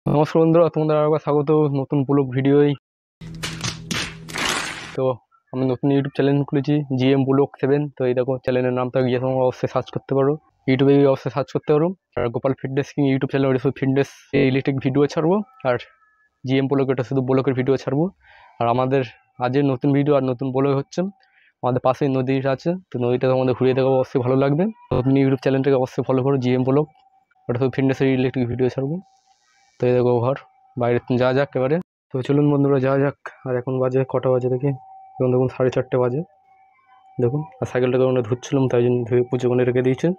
নমস্কার বন্ধুরা, তোমাদের আরেকবার স্বাগত নতুন ব্লগ ভিডিওই। তো আমি নতুন ইউটিউব চ্যানেল খুলেছি জিএম ব্লগ 7। তো এই দেখো চ্যানেলের নামটা গিয়ে তোমরা অবশ্যই সার্চ করতে পারো, ইউটিউবে গিয়ে অবশ্যই সার্চ করতে পারো। আর Gopal fitness king YouTube channel, ওটা শুধু ফিটনেস রিলেটেড ভিডিও ছাড়বো। আর জিএম ব্লগ, এটা শুধু ব্লগের ভিডিও ছাড়বো। আর আমাদের আজের নতুন ভিডিও আর নতুন ব্লগ হচ্ছে আমাদের পাশেই নদীটা আছে, তো নদীটা আমাদের ঘুরিয়ে দেখাবো, অবশ্যই ভালো লাগবে। নতুন ইউটিউব চ্যানেলটাকে অবশ্যই ফলো করো, জিএম ব্লগ, ওটা শুধু ফিটনেস রিলেটেড ভিডিও ছাড়বো। তো এই দেখো ঘর বাইরে যাওয়া যাক এবারে। তো চলুন বন্ধুরা যাওয়া যাক। আর এখন বাজে কটা বাজে দেখি, এখন দেখুন 4:30 বাজে। দেখুন, আর সাইকেলটাকে আমরা ধুচ্ছিলাম, তাই জন্য ধুয়ে পুজো করে রেখে দিয়েছেন।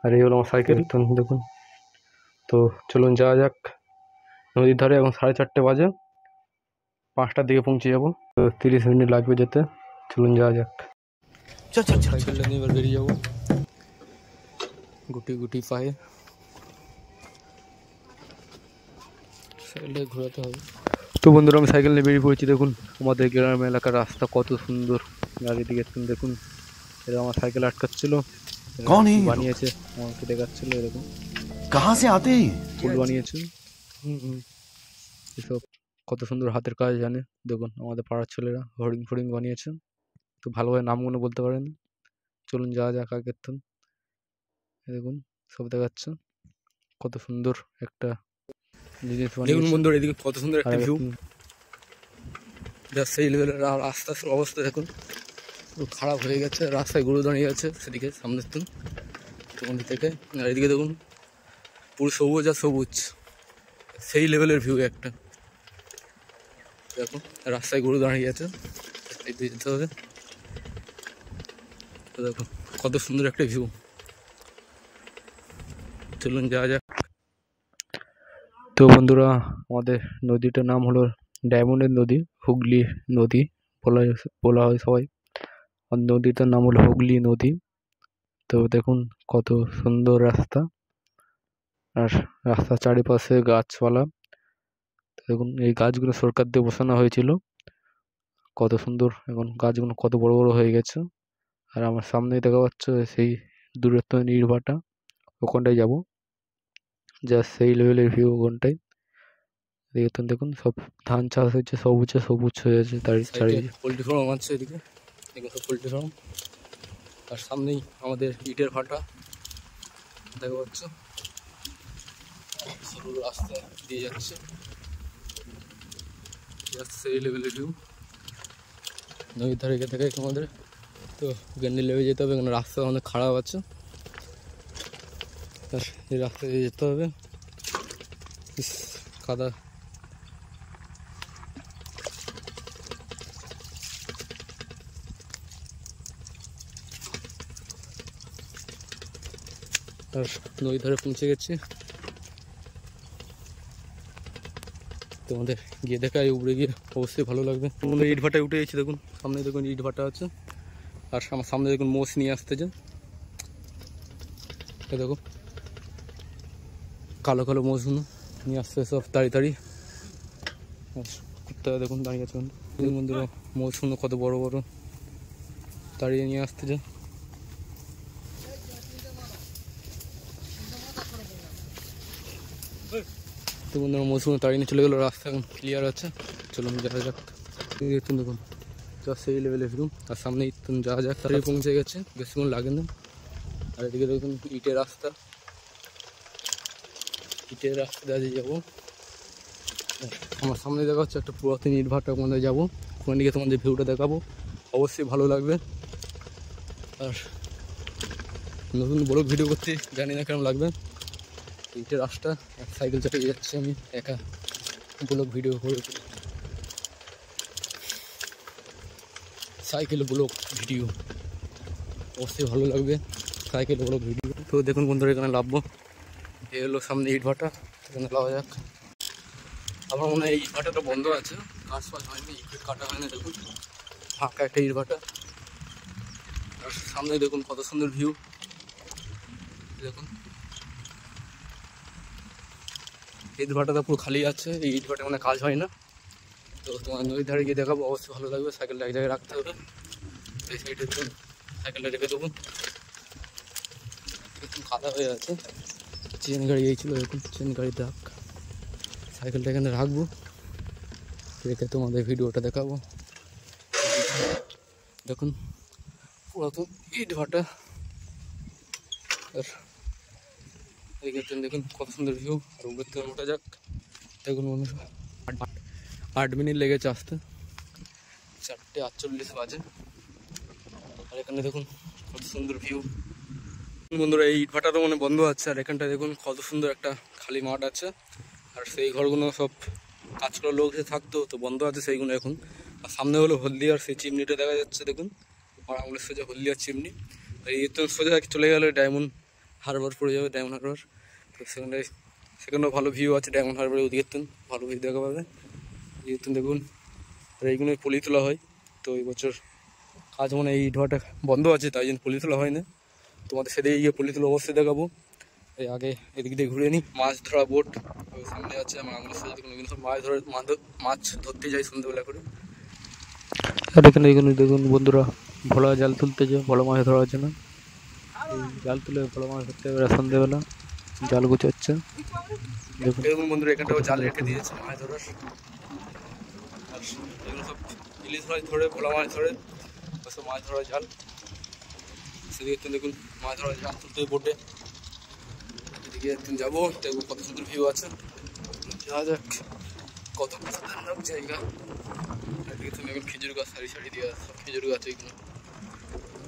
আর এই হলো আমার সাইকেল। তো দেখুন, তো চলুন যাওয়া যাক নদীর ধারে। এখন 4:30 বাজে, 5টার দিকে পৌঁছে যাবো। তো 30 মিনিট লাগবে যেতে। চলুন যাওয়া যাক। সাইকেলটা নিয়ে এবার বেরিয়ে যাবো গুটি গুটি পায়ে। সাইকেলটা ঘোরাতে হবে। তো বন্ধুরা আমি সাইকেল নিয়ে বেরিয়ে পড়েছি। দেখুন আমাদের গ্রাম এলাকার রাস্তা কত সুন্দর। আর এদিকে দেখুন, এরা আমার সাইকেল আটকাচ্ছিল, বানিয়েছে, আমাকে দেখাচ্ছিল। এরকম कहाँ से आते हैं ফুল বানিয়েছে। এসব কত সুন্দর হাতের কাজ জানে। দেখুন আমাদের পাড়ার ছেলেরা হরিণ ফরিং বানিয়েছে, তো ভালোভাবে নামগুলো বলতে পারেন। চলুন যাওয়া যাক আগের তো। দেখুন সব দেখাচ্ছে, কত সুন্দর একটা জিনিস বানিয়েছে। দেখুন বন্ধুরা এদিকে কত সুন্দর একটা ভিউ, যা সেই লেভেলের। আর রাস্তার অবস্থা দেখুন পুরো খারাপ হয়ে গেছে, রাস্তায় গরু দাঁড়িয়ে আছে সেদিকে সামনের মন্দির থেকে। আর এদিকে দেখুন পুরো সবুজ আর সবুজ, সেই লেভেলের ভিউ একটা। দেখুন রাস্তায় গরু দাঁড়িয়ে আছে, যেতে হবে। তো দেখুন কত সুন্দর একটা ভিউ। চলুন যাওয়া যাক। তো বন্ধুরা আমাদের নদীটার নাম হলো ডায়মন্ডের নদী, হুগলি নদী বলা হয় সবাই। আর নদীটার নাম হলো হুগলি নদী। তো দেখুন কত সুন্দর রাস্তা, আর রাস্তার চারিপাশে গাছপালা। দেখুন এই গাছগুলো সরকার দিয়ে বসানো হয়েছিল, কত সুন্দর। এখন গাছগুলো কত বড় বড় হয়ে গেছে। আর আমার সামনেই দেখা পাচ্ছে সেই দূরত্ব নির্ভাটা, ওখানটায় যাব। জাস্ট সেই লেভেলের ভিউ ওখানটায়। দেখুন সব ধান চাষ হয়েছে, সবুজে সবুজ হয়ে আছে তার চারিদিকে। পোলট্রি ফার্ম আছে এদিকে, এগুলো সব পোলট্রি ফার্ম। আর সামনেই আমাদের ইটের ভাটা দেখা পাচ্ছে, সরু রাস্তা দিয়ে যাচ্ছে। সেই লেভেলের ভিউ নদীর ধারে থেকে আমাদের। তো গ্যান্ডি লেবে যেতে হবে, এখানে রাস্তা অনেক খারাপ আছে, এই রাস্তা দিয়ে যেতে হবে। কাদা। আর নদীর ধারে পৌঁছে গেছি। তোমাদের গিয়ে দেখায়, উপরে গিয়ে অবশ্যই ভালো লাগবে। তোমাদের ইট ভাটায় উঠে গেছি, দেখুন সামনে দেখুন ইট ভাটা আছে। আর আমার সামনে দেখুন মোষ নিয়ে আসতেছে, দেখো কালো কালো মোষগুলো নিয়ে আসতে সব তাড়ি। কুত্তা দেখুন দাঁড়িয়ে আছে বন্ধুরা, মোষগুলো কত বড় বড় তাড়িয়ে নিয়ে আসতেছে। তো বন্ধুরা মোষগুলো তাড়িয়ে নিয়ে চলে গেলো, রাস্তা এখন ক্লিয়ার আছে। চলুন যাওয়া যাক। দেখুন যা সেই লেভেলের ভিউ। আর সামনেই যাওয়া যাক, তাড়িয়ে পৌঁছে গেছে, বেশিক্ষণ লাগে না। আর এদিকে দেখুন ইটের রাস্তা দিয়ে যাবো। আমার সামনে দেখা হচ্ছে একটা পুরাতন ইট ভাটা, ওখানে যাবো, ওখানে গিয়ে তোমাদের ভিউটা দেখাবো, অবশ্যই ভালো লাগবে। আর নতুন বড় ভিডিও করতে জানি না কেমন লাগবে। ইটের রাস্তা, সাইকেল চালিয়ে যাচ্ছি আমি একা, ব্লগ ভিডিও করে, সাইকেল ব্লগ ভিডিও অবশ্যই ভালো লাগবে, সাইকেল ব্লগ ভিডিও। তো দেখুন বন্ধুরা এখানে নামবো, এ হলো সামনে ইট ভাটা, এখানে নামা যাক। আমার মনে হয় এই ইট ভাটাটা বন্ধ আছে, কাজ ফাজ হয়নি, ইট কাটা হয়নি। দেখুন ফাঁকা একটা ইট ভাটা। আর সামনে দেখুন কত সুন্দর ভিউ। দেখুন ইট ভাটাটা পুরো খালি আছে, এই ইট ভাটা মানে কাজ হয় না। তো তোমার নদীর ধারে গিয়ে দেখাবো, অবশ্যই ভালো লাগবে। সাইকেলটা এক জায়গায় রাখতে হবে, এই সাইডে সাইকেলটা রেখে দেবো। একটু কাদা হয়ে আছে, চেন গাড়ি এই ছিল, এরকম চেন গাড়ি দাগ। সাইকেলটা এখানে রাখবো, রেখে তোমাদের ভিডিওটা দেখাবো। দেখুন পুরাতন ইট ভাটা, আর এদিকে দেখুন কত সুন্দর ভিউ। আর উপর থেকে ওঠা যাক। দেখুন বন্ধুরা 8 মিনিট লেগেছে আসতে, 4:48 বাজে। আর এখানে দেখুন কত সুন্দর ভিউ। বন্ধুরা এই ইট ভাটাটা মানে বন্ধ আছে, আর এখানটা দেখুন কত সুন্দর একটা খালি মাঠ আছে। আর সেই ঘরগুলো সব কাজ করার লোক যে থাকতো, তো বন্ধ আছে সেইগুলো এখন। আর সামনে হলো হলদিয়ার সেই চিমনিটা দেখা যাচ্ছে, দেখুন আমার আঙুলের সোজা হলদিয়ার চিমনি। আর এই তো সোজা চলে গেলে ডায়মন্ড হারবার পড়ে যাবে, ডায়মন্ড হারবার। তো সেখানেও ভালো ভিউ আছে ডায়মন্ড হারবারে, ওদিকে ভালো ভিউ দেখা পাবে। যেহেতু দেখুন আর এইগুলোই পলি তোলা হয়। তো এই বছর কাজ মানে এই ধোয়াটা বন্ধ আছে, তাই জন্য পলি তোলা হয় না। তোমাদের সেদিকে গিয়ে পলি তোলা অবশ্যই দেখাবো। এই আগে এদিক দিয়ে ঘুরে নিই। মাছ ধরা বোট সামনে আছে, আমার আঙুলের সাথে দেখুন সব মাছ ধরতে যাই সন্ধ্যেবেলা করে। আর এখানে দেখুন বন্ধুরা ভোলা জাল তুলতেছে ভালো মাছ ধরার জন্য। এই জাল তুলে ভালো মাছ ধরতে হবে সন্ধ্যেবেলা, জাল গুছোচ্ছে। দেখুন বন্ধুরা এখানটাও জাল রেখে দিয়েছে মাছ ধরার। আর এগুলো সব ইলিশ মাছ ধরে, ভোলা মাছ ধরে, সব মাছ ধরার জাল। সেদিকে দেখুন মাছ ধরার জাল তুলতে বোটে। এদিকে যাবো, দেখবো কত সুন্দর ভিউ আছে। যাওয়া যাক, কত খতরনাক জায়গা। এদিকে তুমি এখন খেজুর গাছ সারি সারি দিয়ে সব খেজুর গাছ, এইগুলো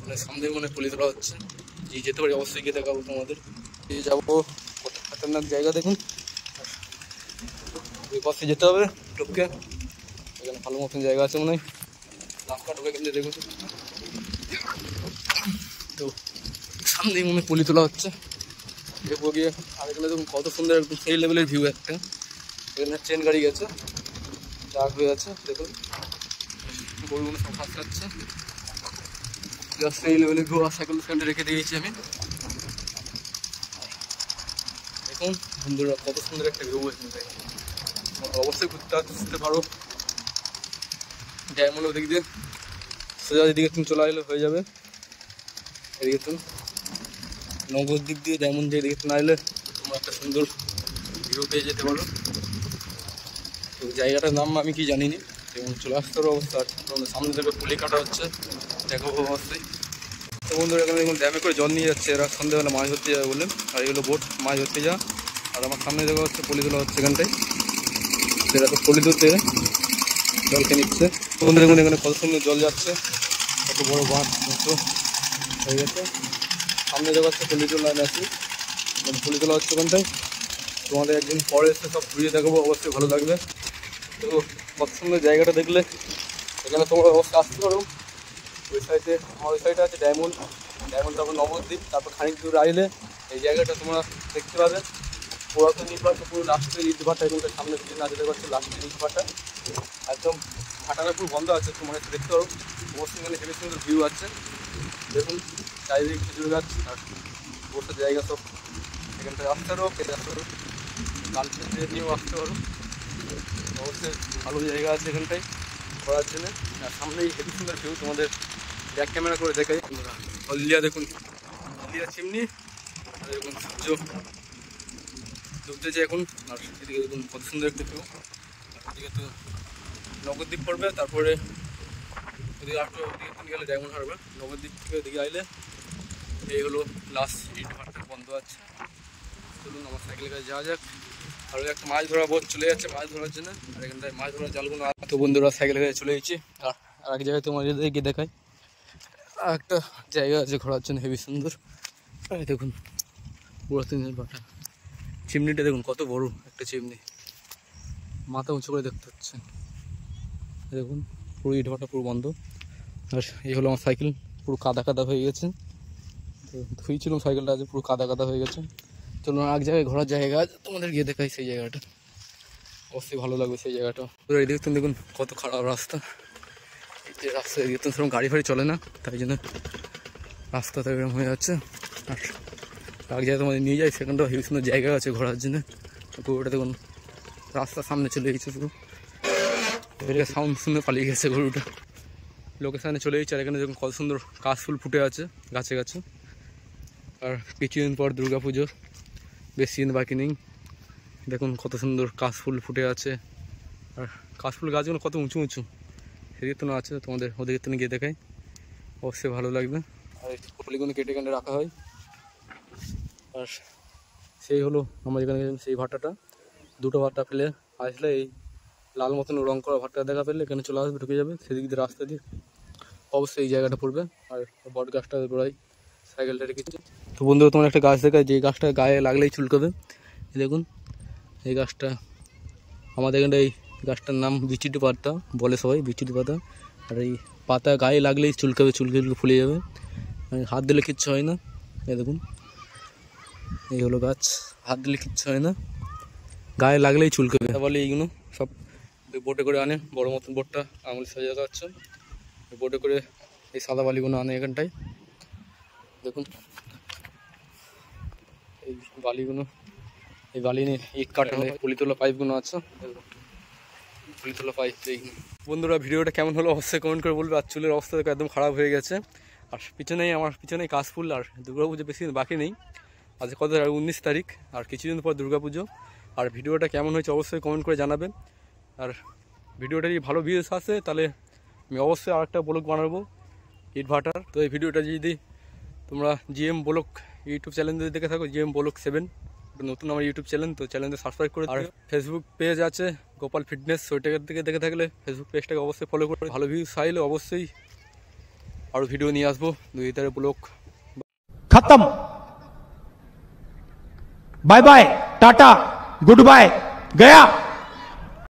মানে সামনে মনে পলি তোলা হচ্ছে। যেতে পারি অবশ্যই গিয়ে দেখাবো তোমাদের। এই যাবো, কত খতরনাক জায়গা দেখুন। ওই পাশে যেতে হবে ঢুকে, এখানে ভালো মতন জায়গা আছে মনে হয়। রাস্তা ঢুকে কিন্তু দেখুন, তো সামনেই মনে পলি তোলা হচ্ছে। দেখবো গিয়ে। আর এখানে দেখুন কত সুন্দর একদম সেই লেভেলের ভিউ একটা। এখানে ট্রেন গাড়ি গেছে, ডাক হয়ে আছে দেখুন, গরুগুলো সব ঘাস খাচ্ছে। সেই লেভেলের ভিউ। আর সাইকেল স্ট্যান্ডে রেখে দিয়েছি আমি। দেখুন বন্ধুরা কত সুন্দর একটা ভিউ এখানে, অবশ্যই ঘুরতে আসতে পারো। ডায়মন্ড ওদিক দিয়ে সোজা এদিকে তুমি চলে আসলে হয়ে যাবে। এদিকে তুমি নগর দিক দিয়ে ডায়মন্ড দিয়ে এদিকে না এলে তোমার একটা সুন্দর ভিউ পেয়ে যেতে পারো। তো জায়গাটার নাম আমি কি জানি না, যেমন চলে আসতে পারো অবস্থা। সামনে থেকে পুলি কাটা হচ্ছে, দেখাবো অবশ্যই। তো বন্ধুরা এখানে দেখুন ড্যামে করে জল নিয়ে যাচ্ছে এরা সন্ধ্যেবেলা মাছ ধরতে যাবে বলে। আর এগুলো বোট মাছ ধরতে যা। আর আমার সামনে দেখা হচ্ছে পলি তোলা হচ্ছে এখানটায়, এরা তো পলি ধরতে জলকে নিচ্ছে। তো বন্ধুরা দেখুন এখানে কত সুন্দর জল যাচ্ছে, কত বড় বাঁধ মতো হয়ে গেছে। সামনে দেখা হচ্ছে পলি তোলা আছে, পলি তোলা হচ্ছে ওখানটায়। তোমাদের একদিন পরে এসে সব ঘুরিয়ে দেখাবো, অবশ্যই ভালো লাগবে। তো কত সুন্দর জায়গাটা দেখলে এখানে তোমরা অবশ্যই আসতে পারো। ওই সাইডে আমার ওই সাইডে আছে ডায়মন্ড, তারপর নবদ্বীপ, তারপর খানিক দূর আইলে এই জায়গাটা তোমরা দেখতে পাবে। পুরাতন ইট ভাটা, পুরো লাস্টের ইট ভাটা, এগুলো সামনে দিকে না যেতে পারছে লাস্টের ইট ভাটা। একদম ভাটাটা পুরো বন্ধ আছে, তোমরা একটু দেখতে পারো। অবশ্যই এখানে হেভি সুন্দর ভিউ আছে। দেখুন চারিদিকে খেজুর গাছ আর বসার জায়গা সব। এখানটায় আসতে পারো, কেটে আসতে পারো, গার্লফ্রেন্ড নিয়েও আসতে পারো। অবশ্যই ভালো জায়গা আছে এখানটায় ঘোরার জন্য। আর সামনেই হেভি সুন্দর ভিউ, তোমাদের ব্যাক ক্যামেরা করে দেখাই। হলদিয়া দেখুন, হলদিয়া চিমনি। আর দেখুন সূর্য ডুবতেছে এখন। আর এদিকে দেখুন কত সুন্দর একটা ভিউ। এদিকে তো নবদ্বীপ পড়বে, তারপরে ওদিকে ওদিকে গেলে ডায়মন্ড হারবার। নবদ্বীপ থেকে ওদিকে আইলে এই হলো লাস্ট ইট ভাটা বন্ধ আছে। চলুন আমার সাইকেলের কাছে যাওয়া যাক। আর একটা মাছ ধরা বোট চলে যাচ্ছে মাছ ধরার জন্য। আর এখানটায় মাছ ধরার জালগুলো। তো বন্ধুরা সাইকেলের কাছে চলে এসেছি। আর এক জায়গায় তোমার গিয়ে দেখাই, আর একটা জায়গা আছে ঘোরার জন্য হেভি সুন্দর। এই দেখুন পুরাতন ভাটা, চিমনিটা দেখুন কত বড় একটা চিমনি, মাথা উঁচু করে দেখতে হচ্ছে। দেখুন পুরো ইট ভাটা পুরো বন্ধ। আর এই হলো আমার সাইকেল, পুরো কাদা কাদা হয়ে গেছে। তো ধুইছিলাম সাইকেলটা, আজ পুরো কাদা কাদা হয়ে গেছে। চলুন এক জায়গায় ঘোরার জায়গা আছে, তোমাদের গিয়ে দেখাই সেই জায়গাটা, অবশ্যই ভালো লাগবে সেই জায়গাটা। তো এই দেখুন দেখুন কত খারাপ রাস্তা। এই রাস্তা এদিকে তো সেরকম গাড়ি ফাড়ি চলে না, তাই জন্য রাস্তাটা এরকম হয়ে যাচ্ছে। আর এক জায়গায় তোমাদের নিয়ে যাই, সেখানটাও হেভি সুন্দর জায়গা আছে ঘোরার জন্য। গরুটা দেখুন রাস্তার সামনে চলে গেছে পুরো, সাউন্ড শুনে পালিয়ে গেছে গরুটা। লোকেশানে চলে গেছে। আর এখানে দেখুন কত সুন্দর কাশফুল ফুটে আছে গাছে গাছে। আর কিছুদিন পর দুর্গা পুজো, বেশি দিন বাকি নেই। দেখুন কত সুন্দর কাশফুল ফুটে আছে, আর কাশফুল গাছগুলো কত উঁচু উঁচু, সেদিকে তো না আছে, তোমাদের ওদিকে তো গিয়ে দেখাই, অবশ্যই ভালো লাগবে। আর এই ফুলগুলো কেটে কেটে রাখা হয়। আর সেই হলো আমার এখানে সেই ভাটাটা, দুটো ভাটা ফেলে আসলে এই লাল মতন রং করা ভাটটা দেখা পেলে এখানে চলে আসবে, ঢুকে যাবে সেদিক দিয়ে রাস্তা দিয়ে, অবশ্যই এই জায়গাটা পড়বে। আর বট গাছটা গোড়ায় সাইকেলটা রেখেছি। তো বন্ধুরা তোমার একটা গাছ দেখায়, যে গাছটা গায়ে লাগলেই চুলকাবে, দেখুন এই গাছটা আমাদের এখানে, এই গাছটার নাম বিচিটি পাতা বলে সবাই, বিচিটি পাতা। আর এই পাতা গায়ে লাগলেই চুলকাবে, চুলকে ফুলে যাবে, হাত দিলে কিচ্ছু হয় না। এই দেখুন এই হলো গাছ, হাত দিলে কিচ্ছু হয় না, গায়ে লাগলেই চুলকাবে। বলে এইগুলো সব বোটে করে আনে, বড় মতন বোটটা আঙুল সাজা দেখা যাচ্ছে, বোটে করে এই সাদা বালিগুলো আনে এখানটায়। দেখুন এই বালিগুলো, এই বালি নিয়ে ইট কাটা হয়, পুলি তোলা পাইপগুলো আছে, পুলি তোলা পাইপ। এই বন্ধুরা ভিডিওটা কেমন হলো অবশ্যই কমেন্ট করে বলবে। আর চুলের অবস্থা একদম খারাপ হয়ে গেছে। আর আমার পিছনেই কাশফুল, আর দুর্গাপুজো বেশি দিন বাকি নেই, আজ কত 19 তারিখ, আর কিছুদিন পর দুর্গাপুজো। আর ভিডিওটা কেমন হয়েছে অবশ্যই কমেন্ট করে জানাবেন। আর ভিডিওটা যদি ভালো ভিউজ আসে তাহলে আমি অবশ্যই আরেকটা ব্লগ বানাবো ইট ভাটার। তো এই ভিডিওটা যদি তোমরা জিএম ব্লগ ইউটিউব চ্যানেল যদি দেখে থাকো, জিএম ব্লগ 7 নতুন আমার ইউটিউব চ্যানেল, তো চ্যানেলটা সাবস্ক্রাইব করে। আর ফেসবুক পেজ আছে গোপাল ফিটনেস, ওইটার থেকে দেখে থাকলে ফেসবুক পেজটাকে অবশ্যই ফলো করে, ভালো ভিউজ চাইলে অবশ্যই আরও ভিডিও নিয়ে আসবো, 2 ব্লগ। खत्म, bye bye, tata, goodbye, गया।